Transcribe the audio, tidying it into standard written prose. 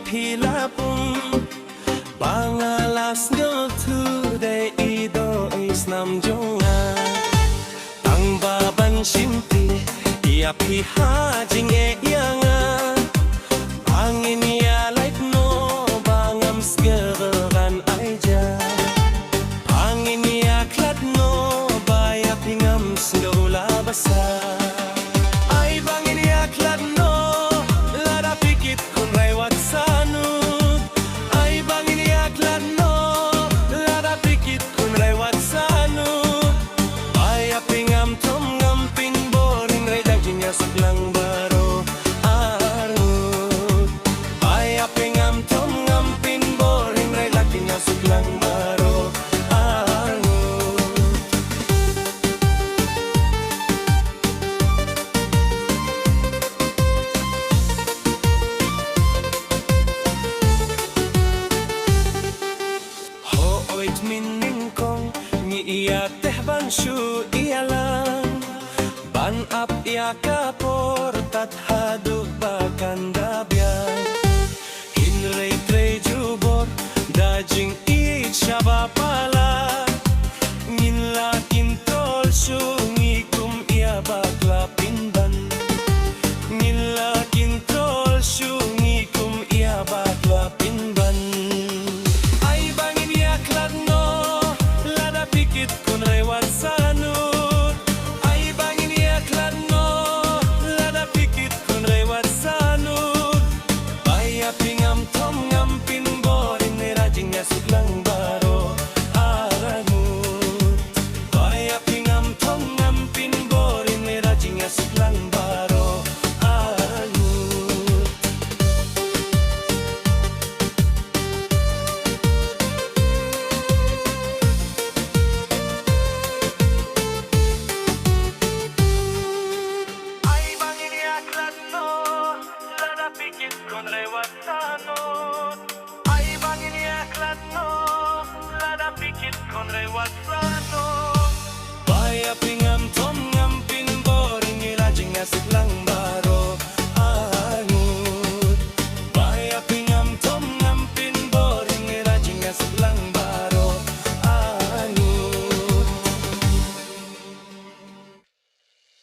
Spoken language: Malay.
pila pun Bangalas nyo today ido isnam jonga Tang baban simpi Ia piha jinge yanga Angin ya like no bangam sgeran aja Angin ya klat no baya pingam sdola basa Ai bangin ya klat no lada pikit kun rewat sanu Ai bangin ya klat no lada pikit kun rewat sanu Baya pingam tom ngam ping boring redang jinya suklang baro arut Baya pingam tom ngam ping boring redang jinya suklang baro Oit mining kong ni iya teh ban shu iya lang ban ap iya kapor tat hadu bakan dabyan hinrei trei jubor dajing i chaba pala ngin la kintol shu ngikum iya bakla pinban ngin la kintol shu ngikum iya bakla pinban Pikit kun rewat sanut Ai bangin ya kladno Lada pikit kun rewat sanut Baya pingam tom ngam pin borin Nerajing ya suklang baro aranut Baya pingam tom ngam pin borin Nerajing ya suklang baro aranut Pikit kon lewat sanut Ai bangin ya kladno Lada pikit kon lewat sanut